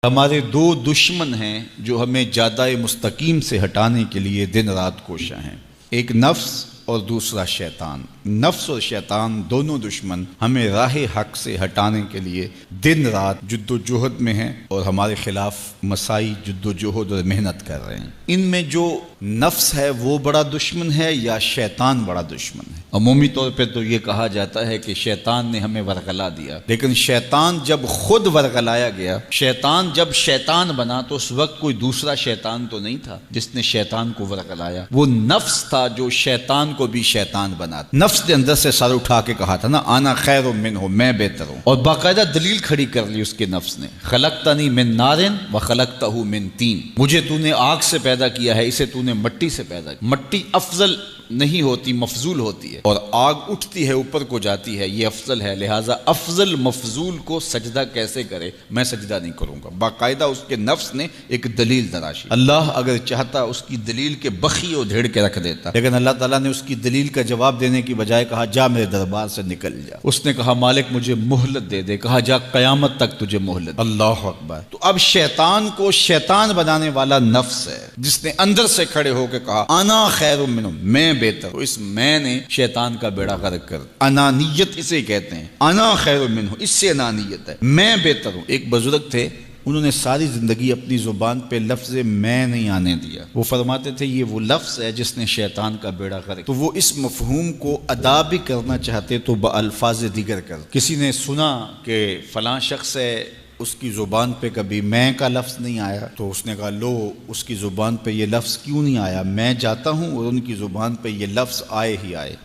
ہمارے دو دشمن ہیں جو ہمیں جادہ مستقیم سے ہٹانے کے لیے دن رات کوشاں ہیں، ایک نفس اور دوسرا شیطان۔ نفس اور شیطان دونوں دشمن ہمیں راہ حق سے ہٹانے کے لیے دن رات جد و جہد میں ہیں اور ہمارے خلاف مساعی جد و جہد اور محنت کر رہے ہیں۔ ان میں جو نفس ہے وہ بڑا دشمن ہے یا شیطان بڑا دشمن ہے؟ عمومی طور پہ تو یہ کہا جاتا ہے کہ شیطان نے ہمیں ورغلا دیا، لیکن شیطان جب خود ورغلایا گیا، شیطان جب شیطان بنا تو اس وقت کوئی دوسرا شیطان تو نہیں تھا جس نے شیطان کو ورغلایا، وہ نفس تھا جو شیطان کو بھی شیطان بنا۔ نفس نے اندر سے سر اٹھا کے کہا تھا نا، انا خیر منہ، میں بہتر ہوں، اور باقاعدہ دلیل کھڑی کر لی اس کے نفس نے، خلقتنی من نار وخلقتہ من طین، مجھے تو نے آگ سے پیدا کیا ہے، اسے تو نے مٹی سے پیدا کیا۔ مٹی افضل نہیں ہوتی، مفضول ہوتی ہے، اور آگ اٹھتی ہے اوپر کو جاتی ہے، یہ افضل ہے، لہٰذا افضل مفضول کو سجدہ کیسے کرے؟ میں سجدہ نہیں کروں گا۔ باقاعدہ اس کے نفس نے ایک دلیل تراشی۔ اللہ اگر چاہتا اس کی دلیل کے بخی و دھیڑ کے رکھ دیتا، لیکن اللہ تعالیٰ نے اس کی دلیل کا جواب دینے کی بجائے کہا جا میرے دربار سے نکل جا۔ اس نے کہا مالک مجھے مہلت دے دے، کہا جا قیامت تک تجھے مہلت۔ اللہ اکبر۔ تو اب شیطان کو شیطان بنانے والا نفس ہے جس نے اندر سے کھڑے ہو کے کہا انا خیر منہ، میں بہتر ہوں۔ اس میں نے شیطان کا بیڑا غرق کر، انانیت اسے کہتے ہیں، انا خیر منہ، اس سے انانیت ہے، میں بہتر ہوں۔ ایک بزرگ تھے، انہوں نے ساری زندگی اپنی زبان پہ لفظ میں نہیں آنے دیا۔ وہ فرماتے تھے یہ وہ لفظ ہے جس نے شیطان کا بیڑا غرق۔ تو وہ اس مفہوم کو ادا بھی کرنا چاہتے تو بالفاظ دیگر کر۔ کسی نے سنا کہ فلاں شخص ہے، اس کی زبان پہ کبھی میں کا لفظ نہیں آیا، تو اس نے کہا لو اس کی زبان پہ یہ لفظ کیوں نہیں آیا؟ میں جاتا ہوں اور ان کی زبان پہ یہ لفظ آئے ہی آئے۔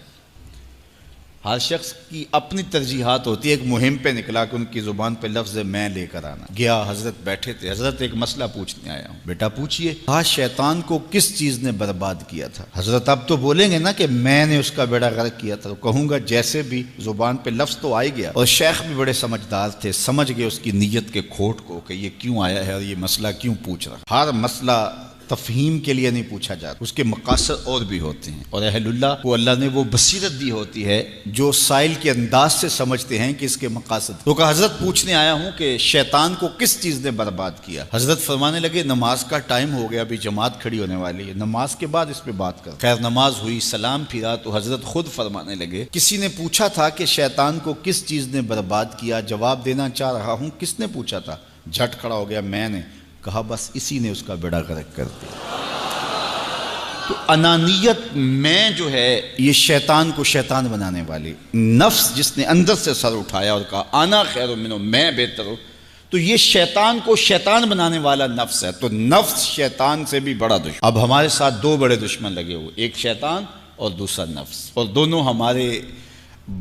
ہر شخص کی اپنی ترجیحات ہوتی ہے۔ ایک مہم پہ نکلا کہ ان کی زبان پہ لفظ میں لے کر آنا۔ گیا، حضرت بیٹھے تھے، حضرت ایک مسئلہ پوچھنے آیا ہوں۔ بیٹا پوچھئے۔ کہا شیطان کو کس چیز نے برباد کیا تھا؟ حضرت اب تو بولیں گے نا کہ میں نے اس کا بیڑا غرق کیا تھا، تو کہوں گا جیسے بھی زبان پہ لفظ تو آئی گیا، اور شیخ بھی بڑے سمجھدار تھے، سمجھ گئے اس کی نیت کے کھوٹ کو کہ یہ کیوں آیا ہے اور یہ مسئلہ کیوں پوچھ رہا۔ ہر مسئلہ تفہیم کے لیے نہیں پوچھا جاتا، اس کے مقاصد اور بھی ہوتے ہیں، اور اہل اللہ کو اللہ نے وہ بصیرت دی ہوتی ہے جو سائل کے انداز سے سمجھتے ہیں کہ اس کے مقاصد۔ تو کہا حضرت پوچھنے آیا ہوں کہ شیطان کو کس چیز نے برباد کیا؟ حضرت فرمانے لگے نماز کا ٹائم ہو گیا، ابھی جماعت کھڑی ہونے والی ہے، نماز کے بعد اس پہ بات کر۔ خیر نماز ہوئی، سلام پھرا تو حضرت خود فرمانے لگے کسی نے پوچھا تھا کہ شیطان کو کس چیز نے برباد کیا؟ جواب دینا چاہ رہا ہوں کس نے پوچھا تھا؟ جھٹ کھڑا ہو گیا میں نے۔ کہا بس اسی نے اس کا بیڑا غرق کر دیا۔ تو انانیت میں جو ہے یہ شیطان کو شیطان بنانے والی، نفس جس نے اندر سے سر اٹھایا اور کہا انا خیر منہ، میں بہتر ہوں، تو یہ شیطان کو شیطان بنانے والا نفس ہے۔ تو نفس شیطان سے بھی بڑا دشمن۔ اب ہمارے ساتھ دو بڑے دشمن لگے ہوئے، ایک شیطان اور دوسرا نفس، اور دونوں ہمارے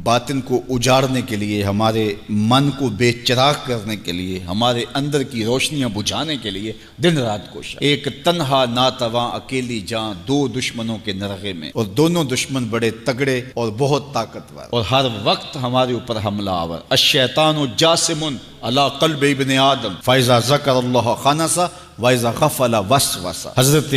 باطن کو اجاڑنے کے لیے، ہمارے من کو بے چراغ کرنے کے لیے، ہمارے اندر کی روشنیاں بجھانے کے لیے دن رات کوشاں۔ ایک تنہا ناتواں اکیلی جاں، دو دشمنوں کے نرغے میں، اور دونوں دشمن بڑے تگڑے اور بہت طاقتور، اور ہر وقت ہمارے اوپر حملہ آور۔ الشیطان جاسم علی قلب ابن آدم فاذا ذکر اللہ خنس واذا غفل وسوس۔ حضرت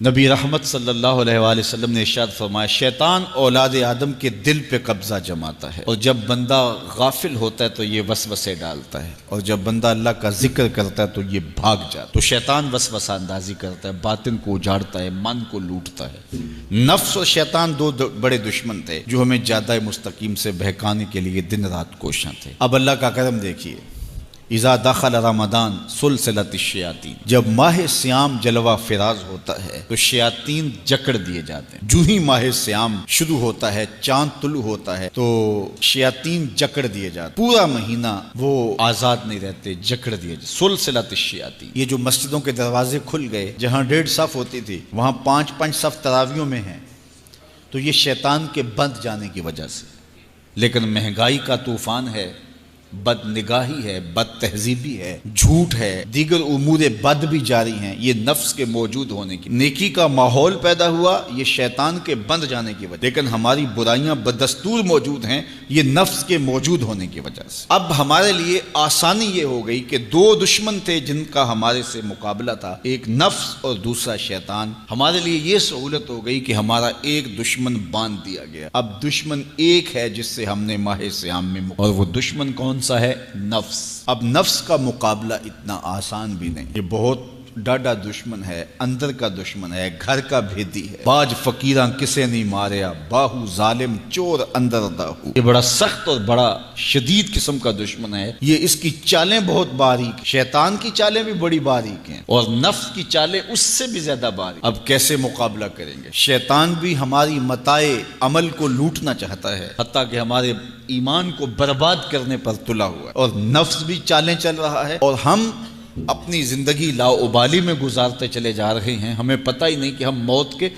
نبی رحمت صلی اللہ علیہ وآلہ وسلم نے ارشاد فرمایا شیطان اولاد آدم کے دل پہ قبضہ جماتا ہے، اور جب بندہ غافل ہوتا ہے تو یہ وسوسے ڈالتا ہے، اور جب بندہ اللہ کا ذکر کرتا ہے تو یہ بھاگ جاتا ہے۔ تو شیطان وسوسہ اندازی کرتا ہے، باطن کو اجاڑتا ہے، من کو لوٹتا ہے۔ نفس اور شیطان دو بڑے دشمن تھے جو ہمیں جادہ مستقیم سے بہکانے کے لیے دن رات کوشاں تھے۔ اب اللہ کا کرم دیکھیے، اذا دخل رمضان سلسلت الشیاطین، جب ماہ سیام جلوہ فراز ہوتا ہے تو شیاطین جکڑ دیے جاتے ہیں۔ جو ہی ماہ سیام شروع ہوتا ہے، چاند طلوع ہوتا ہے تو شیاطین جکڑ دیے جاتے ہیں، پورا مہینہ وہ آزاد نہیں رہتے، جکڑ دیے جاتے۔ سلسلت الشیاطین، یہ جو مسجدوں کے دروازے کھل گئے، جہاں 1.5 صف ہوتی تھی وہاں 5 صف تراویوں میں ہیں، تو یہ شیطان کے بند جانے کی وجہ سے۔ لیکن مہنگائی کا طوفان ہے، بد نگاہی ہے، بد تہذیبی ہے، جھوٹ ہے، دیگر امور بد بھی جاری ہیں، یہ نفس کے موجود ہونے کی، نیکی کا ماحول پیدا ہوا یہ شیطان کے بند جانے کی وجہ، لیکن ہماری برائیاں بدستور موجود ہیں یہ نفس کے موجود ہونے کی وجہ سے۔ اب ہمارے لیے آسانی یہ ہو گئی کہ دو دشمن تھے جن کا ہمارے سے مقابلہ تھا، ایک نفس اور دوسرا شیطان۔ ہمارے لیے یہ سہولت ہو گئی کہ ہمارا ایک دشمن باندھ دیا گیا، اب دشمن ایک ہے جس سے ہم نے ماہ سیام میں، اور وہ دشمن کون کون سا ہے؟ نفس۔ اب نفس کا مقابلہ اتنا آسان بھی نہیں، یہ بہت ڈاڈا دشمن ہے، اندر کا دشمن ہے، گھر کا بھیدی ہے۔ باج فقیراں کسے نہیں ماریا، باہو ظالم چور اندر داہو۔ یہ بڑا سخت اور بڑا شدید قسم کا دشمن ہے۔ یہ اس کی چالیں بہت باریک، شیطان کی چالیں بھی بڑی باریک ہیں اور نفس کی چالیں اس سے بھی زیادہ باریک۔ اب کیسے مقابلہ کریں گے؟ شیطان بھی ہماری متاع عمل کو لوٹنا چاہتا ہے، حتیٰ کہ ہمارے ایمان کو برباد کرنے پر تلا ہوا ہے، اور نفس بھی چالیں چل رہا ہے، اور ہم اپنی زندگی لاؤبالی میں گزارتے چلے جا رہے ہیں۔ ہمیں پتہ ہی نہیں کہ ہم موت کے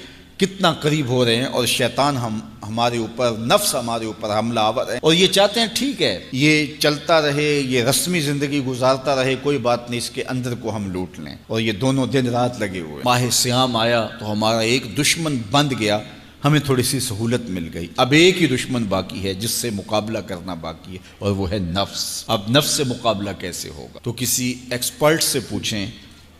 کتنا قریب ہو رہے ہیں، اور شیطان ہمارے اوپر، نفس ہمارے اوپر حملہ آور ہے، اور یہ چاہتے ہیں ٹھیک ہے یہ چلتا رہے، یہ رسمی زندگی گزارتا رہے، کوئی بات نہیں، اس کے اندر کو ہم لوٹ لیں۔ اور یہ دونوں دن رات لگے ہوئے۔ ماہ سیام آیا تو ہمارا ایک دشمن بند گیا، ہمیں تھوڑی سی سہولت مل گئی۔ اب ایک ہی دشمن باقی ہے جس سے مقابلہ کرنا باقی ہے، اور وہ ہے نفس۔ اب نفس سے مقابلہ کیسے ہوگا؟ تو کسی ایکسپرٹ سے پوچھیں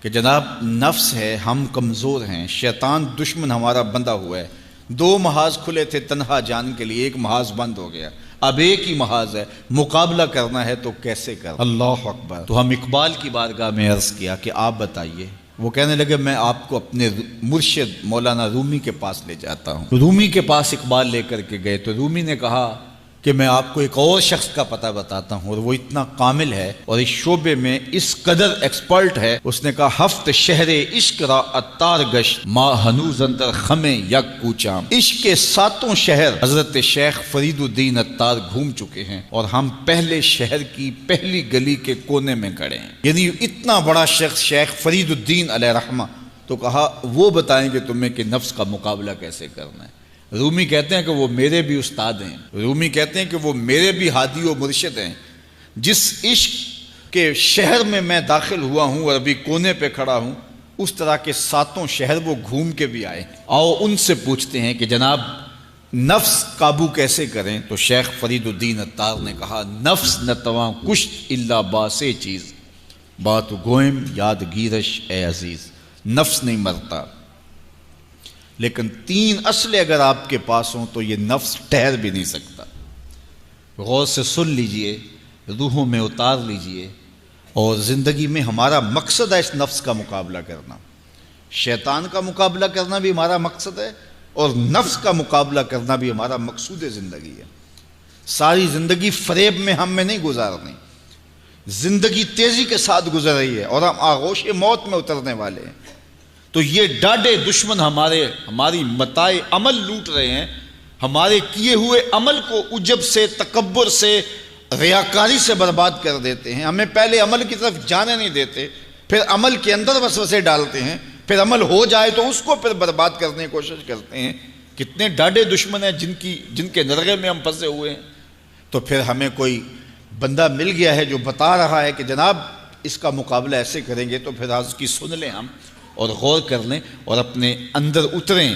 کہ جناب نفس ہے، ہم کمزور ہیں، شیطان دشمن ہمارا بندہ ہوا ہے، 2 محاذ کھلے تھے تنہا جان کے لیے، ایک محاذ بند ہو گیا، اب ایک ہی محاذ ہے، مقابلہ کرنا ہے تو کیسے کرنا؟ اللہ اکبر۔ تو ہم اقبال کی بارگاہ میں عرض کیا کہ آپ بتائیے۔ وہ کہنے لگے میں آپ کو اپنے مرشد مولانا رومی کے پاس لے جاتا ہوں۔ رومی کے پاس اقبال لے کر کے گئے تو رومی نے کہا کہ میں آپ کو ایک اور شخص کا پتہ بتاتا ہوں، اور وہ اتنا کامل ہے اور اس شعبے میں اس قدر ایکسپرٹ ہے۔ اس نے کہا ہفت شہر عشق را اتار گشت ما ہنوز اندر خمیں یک کوچام۔ عشق کے 7 شہر حضرت شیخ فرید الدین اتار گھوم چکے ہیں، اور ہم پہلے شہر کی پہلی گلی کے کونے میں کھڑے ہیں۔ یعنی اتنا بڑا شخص شیخ فرید الدین علیہ رحمہ، تو کہا وہ بتائیں گے تمہیں کہ نفس کا مقابلہ کیسے کرنا ہے۔ رومی کہتے ہیں کہ وہ میرے بھی استاد ہیں، رومی کہتے ہیں کہ وہ میرے بھی ہادی و مرشد ہیں۔ جس عشق کے شہر میں میں داخل ہوا ہوں اور ابھی کونے پہ کھڑا ہوں، اس طرح کے 7 شہر وہ گھوم کے بھی آئے ہیں۔ آؤ ان سے پوچھتے ہیں کہ جناب نفس قابو کیسے کریں؟ تو شیخ فرید الدین اتار نے کہا نفس نتواں کشت الا باسے چیز بات گوئم یاد گیرش اے عزیز۔ نفس نہیں مرتا، لیکن 3 اسلحے اگر آپ کے پاس ہوں تو یہ نفس ٹھہر بھی نہیں سکتا۔ غور سے سن لیجئے، روحوں میں اتار لیجئے، اور زندگی میں ہمارا مقصد ہے اس نفس کا مقابلہ کرنا۔ شیطان کا مقابلہ کرنا بھی ہمارا مقصد ہے، اور نفس کا مقابلہ کرنا بھی ہمارا مقصود زندگی ہے۔ ساری زندگی فریب میں ہم میں نہیں گزارنی، زندگی تیزی کے ساتھ گزر رہی ہے اور ہم آغوش موت میں اترنے والے ہیں۔ تو یہ ڈاڈے دشمن ہماری متاع عمل لوٹ رہے ہیں، ہمارے کیے ہوئے عمل کو عجب سے، تکبر سے، ریاکاری سے برباد کر دیتے ہیں۔ ہمیں پہلے عمل کی طرف جانے نہیں دیتے، پھر عمل کے اندر وسوسے ڈالتے ہیں، پھر عمل ہو جائے تو اس کو پھر برباد کرنے کی کوشش کرتے ہیں۔ کتنے ڈاڈے دشمن ہیں جن کے نرغے میں ہم پھنسے ہوئے ہیں۔ تو پھر ہمیں کوئی بندہ مل گیا ہے جو بتا رہا ہے کہ جناب اس کا مقابلہ ایسے کریں گے، تو پھر آج کی سن لیں ہم اور غور کر لیں اور اپنے اندر اتریں۔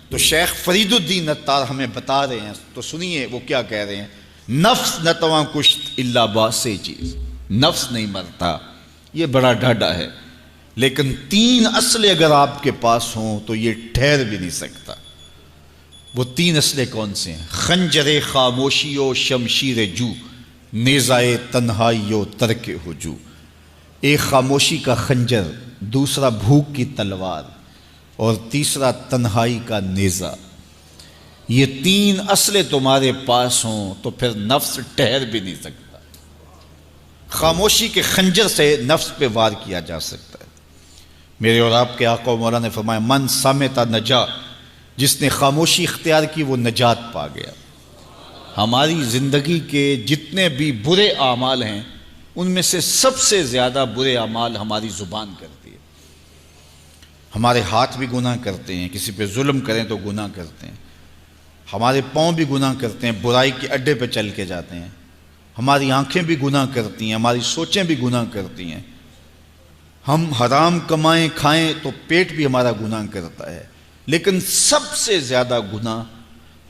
تو شیخ فرید الدین اتار ہمیں بتا رہے ہیں، تو سنیے وہ کیا کہہ رہے ہیں۔ نفس نتواں کشت الا باسے چیز، نفس نہیں مرتا، یہ بڑا ڈاڈا ہے، لیکن 3 اسلحے اگر آپ کے پاس ہوں تو یہ ٹھہر بھی نہیں سکتا۔ وہ 3 اسلحے کون سے ہیں؟ خنجر خاموشی و شمشیر جو، نیزائے تنہائی و ترک ہجو۔ ایک خاموشی کا خنجر، دوسرا بھوک کی تلوار، اور تیسرا تنہائی کا نیزہ۔ یہ 3 اسلحے تمہارے پاس ہوں تو پھر نفس ٹھہر بھی نہیں سکتا۔ خاموشی کے خنجر سے نفس پہ وار کیا جا سکتا ہے۔ میرے اور آپ کے آقا و مولا نے فرمایا من صامت نجا، جس نے خاموشی اختیار کی وہ نجات پا گیا۔ ہماری زندگی کے جتنے بھی برے اعمال ہیں ان میں سے سب سے زیادہ برے اعمال ہماری زبان کرتی ہے۔ ہمارے ہاتھ بھی گناہ کرتے ہیں، کسی پہ ظلم کریں تو گناہ کرتے ہیں، ہمارے پاؤں بھی گناہ کرتے ہیں، برائی کے اڈے پہ چل کے جاتے ہیں، ہماری آنکھیں بھی گناہ کرتی ہیں، ہماری سوچیں بھی گناہ کرتی ہیں، ہم حرام کمائیں کھائیں تو پیٹ بھی ہمارا گناہ کرتا ہے، لیکن سب سے زیادہ گناہ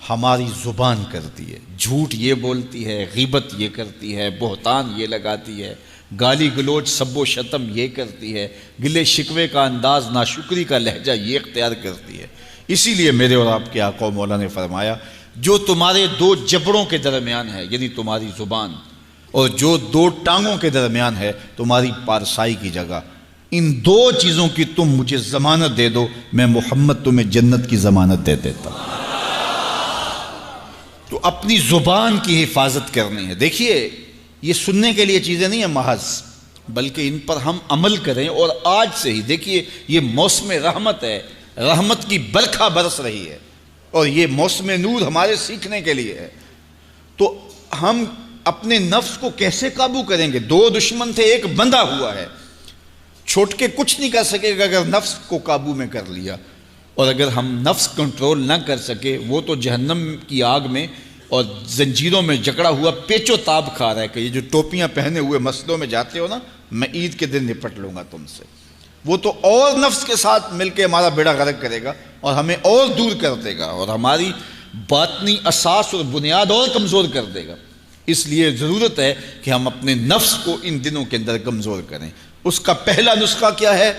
ہماری زبان کرتی ہے۔ جھوٹ یہ بولتی ہے، غیبت یہ کرتی ہے، بہتان یہ لگاتی ہے، گالی گلوچ سب و شتم یہ کرتی ہے، گلے شکوے کا انداز، ناشکری کا لہجہ یہ اختیار کرتی ہے۔ اسی لیے میرے اور آپ کے آقا و مولا نے فرمایا جو تمہارے 2 جبڑوں کے درمیان ہے، یعنی تمہاری زبان، اور جو دو ٹانگوں کے درمیان ہے تمہاری پارسائی کی جگہ، ان دو چیزوں کی تم مجھے ضمانت دے دو، میں محمد تمہیں جنت کی ضمانت دے دیتا ہوں۔ تو اپنی زبان کی حفاظت کرنی ہے۔ دیکھیے یہ سننے کے لیے چیزیں نہیں ہیں محض، بلکہ ان پر ہم عمل کریں، اور آج سے ہی دیکھیے یہ موسم رحمت ہے، رحمت کی برکھا برس رہی ہے، اور یہ موسم نور ہمارے سیکھنے کے لیے ہے۔ تو ہم اپنے نفس کو کیسے قابو کریں گے؟ دو دشمن تھے، ایک بندھا ہوا ہے، چھوٹ کے کچھ نہیں کر سکے گا اگر نفس کو قابو میں کر لیا۔ اور اگر ہم نفس کنٹرول نہ کر سکے، وہ تو جہنم کی آگ میں اور زنجیروں میں جکڑا ہوا پیچ و تاب کھا رہا ہے کہ یہ جو ٹوپیاں پہنے ہوئے مسجدوں میں جاتے ہو نا، میں عید کے دن نپٹ لوں گا تم سے، وہ تو اور نفس کے ساتھ مل کے ہمارا بیڑا غرق کرے گا اور ہمیں اور دور کر دے گا، اور ہماری باطنی اساس اور بنیاد اور کمزور کر دے گا۔ اس لیے ضرورت ہے کہ ہم اپنے نفس کو ان دنوں کے اندر کمزور کریں۔ اس کا پہلا نسخہ کیا ہے؟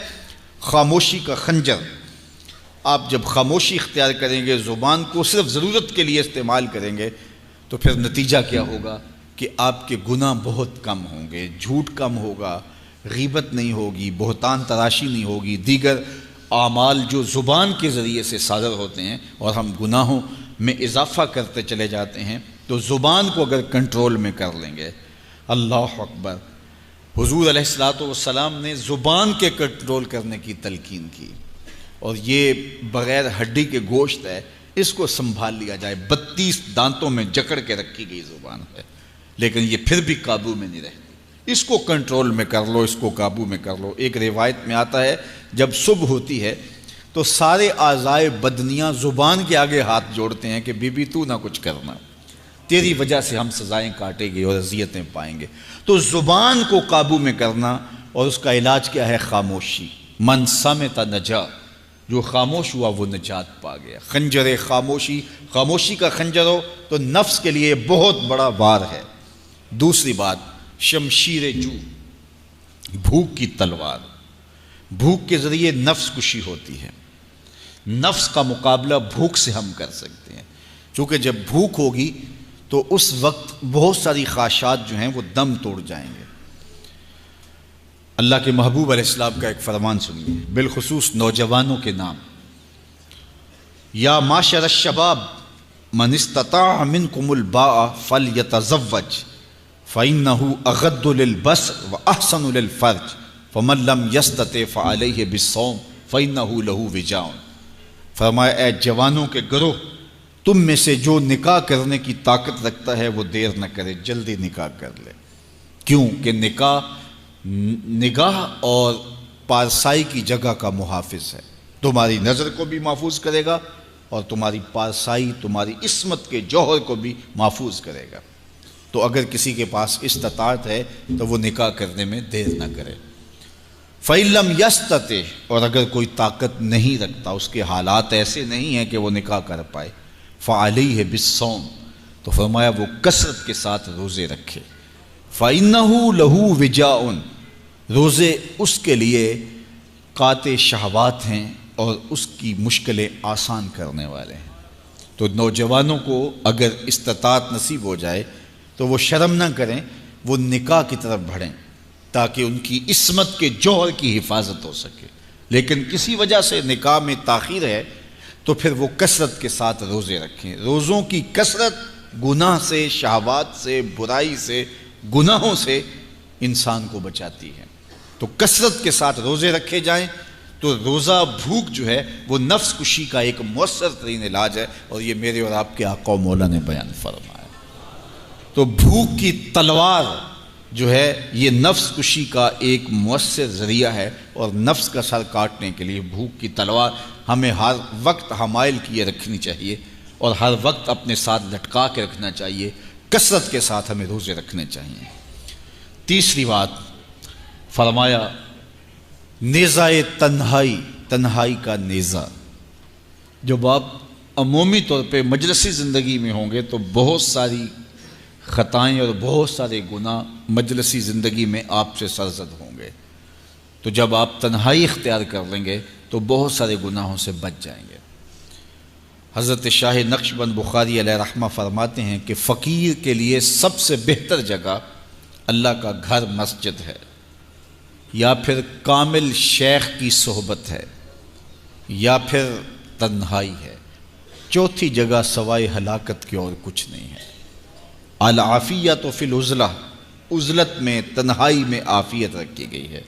خاموشی کا خنجر۔ آپ جب خاموشی اختیار کریں گے، زبان کو صرف ضرورت کے لیے استعمال کریں گے، تو پھر نتیجہ کیا ہوگا کہ آپ کے گناہ بہت کم ہوں گے، جھوٹ کم ہوگا، غیبت نہیں ہوگی، بہتان تراشی نہیں ہوگی، دیگر اعمال جو زبان کے ذریعے سے صادر ہوتے ہیں، اور ہم گناہوں میں اضافہ کرتے چلے جاتے ہیں۔ تو زبان کو اگر کنٹرول میں کر لیں گے، اللہ اکبر، حضور علیہ الصلوۃ والسلام نے زبان کے کنٹرول کرنے کی تلقین کی، اور یہ بغیر ہڈی کے گوشت ہے، اس کو سنبھال لیا جائے۔ 32 دانتوں میں جکڑ کے رکھی گئی زبان ہے، لیکن یہ پھر بھی قابو میں نہیں رہتی۔ اس کو کنٹرول میں کر لو، اس کو قابو میں کر لو۔ ایک روایت میں آتا ہے جب صبح ہوتی ہے تو سارے اعضائے بدنیاں زبان کے آگے ہاتھ جوڑتے ہیں کہ بی بی تو نہ کچھ کرنا، تیری وجہ سے ہم سزائیں کاٹیں گے اور اذیتیں پائیں گے۔ تو زبان کو قابو میں کرنا، اور اس کا علاج کیا ہے؟ خاموشی۔ من صمت نجا، جو خاموش ہوا وہ نجات پا گیا۔ خنجر خاموشی، خاموشی کا خنجر ہو تو نفس کے لیے بہت بڑا وار ہے۔ دوسری بات، شمشیر جو، بھوک کی تلوار۔ بھوک کے ذریعے نفس کشی ہوتی ہے۔ نفس کا مقابلہ بھوک سے ہم کر سکتے ہیں، چونکہ جب بھوک ہوگی تو اس وقت بہت ساری خواہشات جو ہیں وہ دم توڑ جائیں گے۔ اللہ کے محبوب علیہ السلام کا ایک فرمان سنیے، بالخصوص نوجوانوں کے نام۔ یا معاشر الشباب من استطاع منکم الباء فلیتزوج فإنہ اغض للبصر واحسن للفرج فمن لم یستطع فعلیہ بالصوم فإنہ لہ وجاء۔ فرمایا اے جوانوں کے گروہ، تم میں سے جو نکاح کرنے کی طاقت رکھتا ہے وہ دیر نہ کرے، جلدی نکاح کر لے۔ کیوں کہ نکاح نگاہ اور پارسائی کی جگہ کا محافظ ہے، تمہاری نظر کو بھی محفوظ کرے گا اور تمہاری پارسائی، تمہاری عصمت کے جوہر کو بھی محفوظ کرے گا۔ تو اگر کسی کے پاس استطاعت ہے تو وہ نکاح کرنے میں دیر نہ کرے۔ فَإِن لَمْ يَسْتَطِعْ، اور اگر کوئی طاقت نہیں رکھتا، اس کے حالات ایسے نہیں ہیں کہ وہ نکاح کر پائے، فَعَلَيْهِ بِالصَّوْمِ، تو فرمایا وہ کثرت کے ساتھ روزے رکھے۔ فَإِنَّهُ لَهُ وِجَاءٌ، روزے اس کے لیے قاطع شہوات ہیں اور اس کی مشکلیں آسان کرنے والے ہیں۔ تو نوجوانوں کو اگر استطاعت نصیب ہو جائے تو وہ شرم نہ کریں، وہ نکاح کی طرف بڑھیں تاکہ ان کی عصمت کے جوہر کی حفاظت ہو سکے۔ لیکن کسی وجہ سے نکاح میں تاخیر ہے تو پھر وہ کثرت کے ساتھ روزے رکھیں۔ روزوں کی کثرت گناہ سے، شہوات سے، برائی سے، گناہوں سے انسان کو بچاتی ہے۔ تو کثرت کے ساتھ روزے رکھے جائیں۔ تو روزہ بھوک جو ہے وہ نفس کشی کا ایک مؤثر ترین علاج ہے، اور یہ میرے اور آپ کے آقا و مولا نے بیان فرمایا۔ تو بھوک کی تلوار جو ہے یہ نفس کشی کا ایک مؤثر ذریعہ ہے، اور نفس کا سر کاٹنے کے لیے بھوک کی تلوار ہمیں ہر وقت حمائل کیے رکھنی چاہیے، اور ہر وقت اپنے ساتھ لٹکا کے رکھنا چاہیے۔ کثرت کے ساتھ ہمیں روزے رکھنے چاہیے۔ تیسری بات فرمایا نیزہ تنہائی، تنہائی کا نیزہ۔ جب آپ عمومی طور پہ مجلسی زندگی میں ہوں گے تو بہت ساری خطائیں اور بہت سارے گناہ مجلسی زندگی میں آپ سے سرزد ہوں گے۔ تو جب آپ تنہائی اختیار کر لیں گے تو بہت سارے گناہوں سے بچ جائیں گے۔ حضرت شاہ نقشبند بخاری علیہ رحمہ فرماتے ہیں کہ فقیر کے لیے سب سے بہتر جگہ اللہ کا گھر مسجد ہے، یا پھر کامل شیخ کی صحبت ہے، یا پھر تنہائی ہے۔ چوتھی جگہ سوائے ہلاکت کے اور کچھ نہیں ہے۔ العافیۃ فی العزلہ، عزلت میں، تنہائی میں عافیت رکھی گئی ہے۔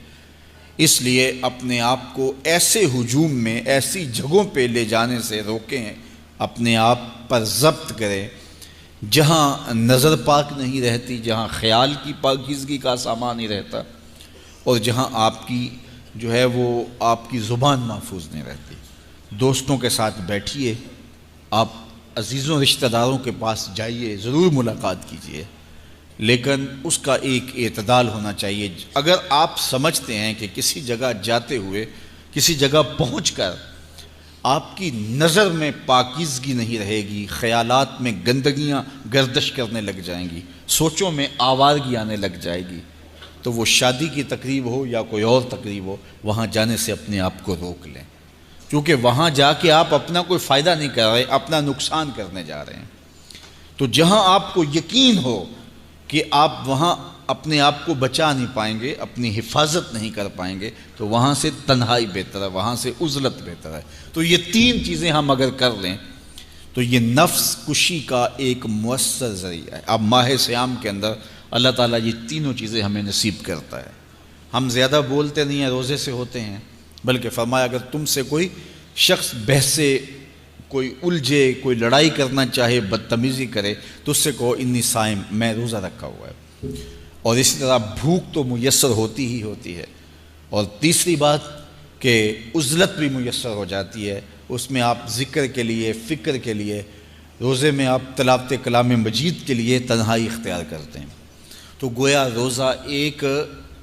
اس لیے اپنے آپ کو ایسے ہجوم میں، ایسی جگہوں پہ لے جانے سے روکیں، اپنے آپ پر ضبط کریں جہاں نظر پاک نہیں رہتی، جہاں خیال کی پاکیزگی کا سامان نہیں رہتا، اور جہاں آپ کی جو ہے وہ آپ کی زبان محفوظ نہیں رہتی۔ دوستوں کے ساتھ بیٹھیے، آپ عزیزوں رشتہ داروں کے پاس جائیے، ضرور ملاقات کیجیے، لیکن اس کا ایک اعتدال ہونا چاہیے۔ اگر آپ سمجھتے ہیں کہ کسی جگہ جاتے ہوئے، کسی جگہ پہنچ کر آپ کی نظر میں پاکیزگی نہیں رہے گی، خیالات میں گندگیاں گردش کرنے لگ جائیں گی، سوچوں میں آوارگی آنے لگ جائے گی، تو وہ شادی کی تقریب ہو یا کوئی اور تقریب ہو، وہاں جانے سے اپنے آپ کو روک لیں، کیونکہ وہاں جا کے آپ اپنا کوئی فائدہ نہیں کر رہے، اپنا نقصان کرنے جا رہے ہیں۔ تو جہاں آپ کو یقین ہو کہ آپ وہاں اپنے آپ کو بچا نہیں پائیں گے، اپنی حفاظت نہیں کر پائیں گے، تو وہاں سے تنہائی بہتر ہے، وہاں سے عزلت بہتر ہے۔ تو یہ تین چیزیں ہم اگر کر لیں تو یہ نفس کشی کا ایک مؤثر ذریعہ ہے۔ اب ماہ صیام کے اندر اللہ تعالیٰ یہ تینوں چیزیں ہمیں نصیب کرتا ہے۔ ہم زیادہ بولتے نہیں ہیں، روزے سے ہوتے ہیں، بلکہ فرمایا اگر تم سے کوئی شخص بحثے، کوئی الجھے، کوئی لڑائی کرنا چاہے، بدتمیزی کرے، تو اس سے کہو انی صائم، میں روزہ رکھا ہوا ہے۔ اور اسی طرح بھوک تو میسر ہوتی ہی ہوتی ہے۔ اور تیسری بات کہ عزلت بھی میسر ہو جاتی ہے، اس میں آپ ذکر کے لیے، فکر کے لیے، روزے میں آپ تلاوت کلام مجید کے لیے تنہائی اختیار کرتے ہیں۔ تو گویا روزہ ایک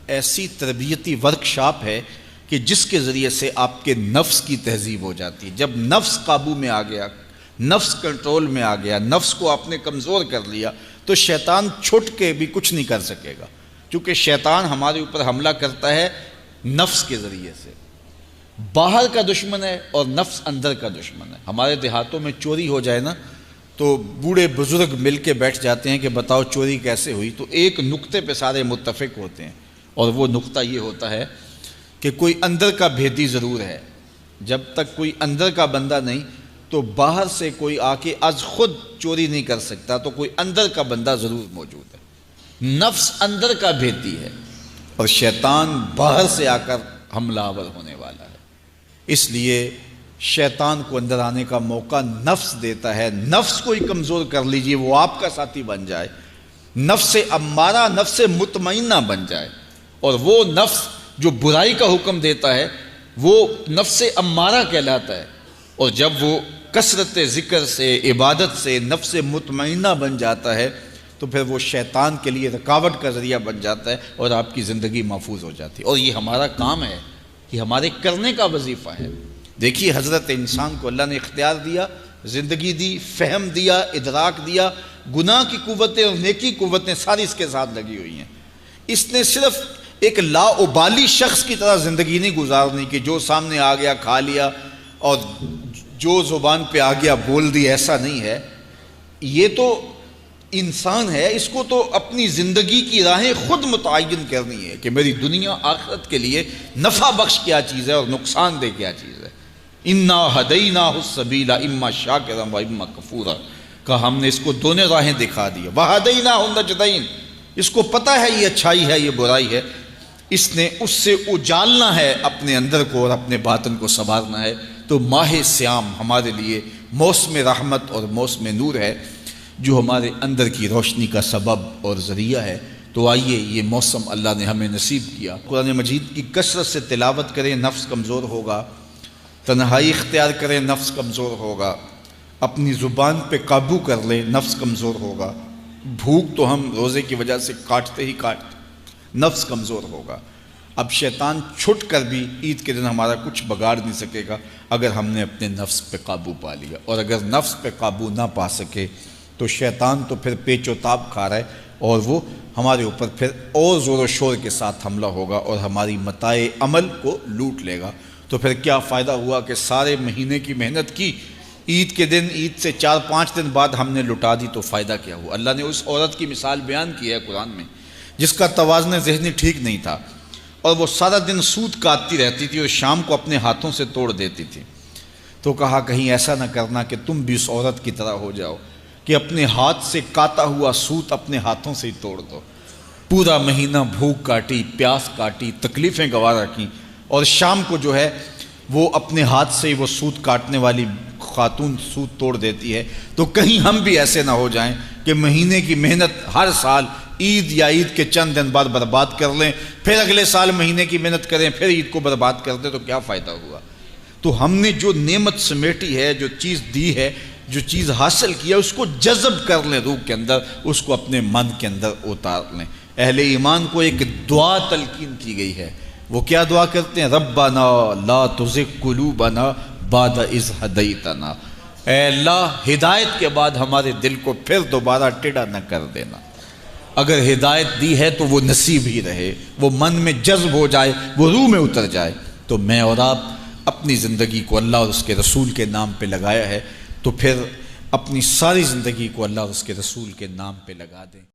ایسی تربیتی ورکشاپ ہے کہ جس کے ذریعے سے آپ کے نفس کی تہذیب ہو جاتی ہے۔ جب نفس قابو میں آ گیا، نفس کنٹرول میں آ گیا، نفس کو آپ نے کمزور کر لیا، تو شیطان چھٹ کے بھی کچھ نہیں کر سکے گا، کیونکہ شیطان ہمارے اوپر حملہ کرتا ہے نفس کے ذریعے سے۔ باہر کا دشمن ہے اور نفس اندر کا دشمن ہے۔ ہمارے دیہاتوں میں چوری ہو جائے نا تو بوڑھے بزرگ مل کے بیٹھ جاتے ہیں کہ بتاؤ چوری کیسے ہوئی، تو ایک نقطے پہ سارے متفق ہوتے ہیں، اور وہ نقطہ یہ ہوتا ہے کہ کوئی اندر کا بھیدی ضرور ہے۔ جب تک کوئی اندر کا بندہ نہیں تو باہر سے کوئی آ کے از خود چوری نہیں کر سکتا، تو کوئی اندر کا بندہ ضرور موجود ہے۔ نفس اندر کا بھیدی ہے اور شیطان باہر سے آ کر حملہ آور ہونے والا ہے۔ اس لیے شیطان کو اندر آنے کا موقع نفس دیتا ہے۔ نفس کو ہی کمزور کر لیجئے، وہ آپ کا ساتھی بن جائے، نفس امارہ، نفس مطمئنہ بن جائے، اور وہ نفس جو برائی کا حکم دیتا ہے وہ نفس امارہ کہلاتا ہے۔ اور جب وہ کثرت ذکر سے، عبادت سے نفس مطمئنہ بن جاتا ہے تو پھر وہ شیطان کے لیے رکاوٹ کا ذریعہ بن جاتا ہے اور آپ کی زندگی محفوظ ہو جاتی ہے۔ اور یہ ہمارا کام ہے، یہ ہمارے کرنے کا وظیفہ ہے۔ دیکھیے حضرت انسان کو اللہ نے اختیار دیا، زندگی دی، فہم دیا، ادراک دیا، گناہ کی قوتیں اور نیکی قوتیں ساری اس کے ساتھ لگی ہوئی ہیں۔ اس نے صرف ایک لا ابالی شخص کی طرح زندگی نہیں گزارنی کہ جو سامنے آ گیا کھا لیا اور جو زبان پہ آ گیا بول دی، ایسا نہیں ہے۔ یہ تو انسان ہے، اس کو تو اپنی زندگی کی راہیں خود متعین کرنی ہے کہ میری دنیا آخرت کے لیے نفع بخش کیا چیز ہے اور نقصان دہ کیا چیز ہے۔ انا ہدیناہ السبیل اما شاکرا و اما کفورا، کہ ہم نے اس کو دونوں راہیں دکھا دی، وہدیناہ النجدین، اس کو پتہ ہے یہ اچھائی ہے یہ برائی ہے، اس نے اس سے اجالنا ہے اپنے اندر کو اور اپنے باطن کو سنوارنا ہے۔ تو ماہ صیام ہمارے لیے موسم رحمت اور موسم نور ہے، جو ہمارے اندر کی روشنی کا سبب اور ذریعہ ہے۔ تو آئیے یہ موسم اللہ نے ہمیں نصیب کیا، قرآن مجید کی کثرت سے تلاوت کریں، نفس کمزور ہوگا، تنہائی اختیار کریں، نفس کمزور ہوگا، اپنی زبان پہ قابو کر لیں، نفس کمزور ہوگا، بھوک تو ہم روزے کی وجہ سے کاٹتے ہی کاٹتے، نفس کمزور ہوگا۔ اب شیطان چھٹ کر بھی عید کے دن ہمارا کچھ بگاڑ نہیں سکے گا اگر ہم نے اپنے نفس پہ قابو پا لیا، اور اگر نفس پہ قابو نہ پا سکے تو شیطان تو پھر پیچ و تاب کھا رہا ہے، اور وہ ہمارے اوپر پھر اور زور و شور کے ساتھ حملہ ہوگا اور ہماری متاع عمل کو لوٹ لے گا۔ تو پھر کیا فائدہ ہوا کہ سارے مہینے کی محنت کی، عید کے دن، عید سے 4-5 دن بعد ہم نے لٹا دی، تو فائدہ کیا ہوا؟ اللہ نے اس عورت کی مثال بیان کی ہے قرآن میں جس کا توازن ذہنی ٹھیک نہیں تھا، اور وہ سارا دن سوت کاٹتی رہتی تھی اور شام کو اپنے ہاتھوں سے توڑ دیتی تھی۔ تو کہا کہیں ایسا نہ کرنا کہ تم بھی اس عورت کی طرح ہو جاؤ کہ اپنے ہاتھ سے کاٹا ہوا سوت اپنے ہاتھوں سے ہی توڑ دو۔ پورا مہینہ بھوک کاٹی، پیاس کاٹی، تکلیفیں گوارا کیں، اور شام کو جو ہے وہ اپنے ہاتھ سے ہی وہ سوت کاٹنے والی خاتون سوت توڑ دیتی ہے۔ تو کہیں ہم بھی ایسے نہ ہو جائیں کہ مہینے کی محنت ہر سال عید یا عید کے چند دن بعد برباد کر لیں، پھر اگلے سال مہینے کی محنت کریں، پھر عید کو برباد کر دیں، تو کیا فائدہ ہوا؟ تو ہم نے جو نعمت سمیٹی ہے، جو چیز دی ہے، جو چیز حاصل کیا، اس کو جذب کر لیں روح کے اندر، اس کو اپنے من کے اندر اتار لیں۔ اہل ایمان کو ایک دعا تلقین کی گئی ہے، وہ کیا دعا کرتے ہیں؟ ربنا لا تزغ قلوبنا بعد اذ ہدیتنا، اے اللہ ہدایت کے بعد ہمارے دل کو پھر دوبارہ ٹیڑھا نہ کر دینا۔ اگر ہدایت دی ہے تو وہ نصیب ہی رہے، وہ من میں جذب ہو جائے، وہ روح میں اتر جائے۔ تو میں اور آپ اپنی زندگی کو اللہ اور اس کے رسول کے نام پہ لگایا ہے، تو پھر اپنی ساری زندگی کو اللہ اور اس کے رسول کے نام پہ لگا دیں۔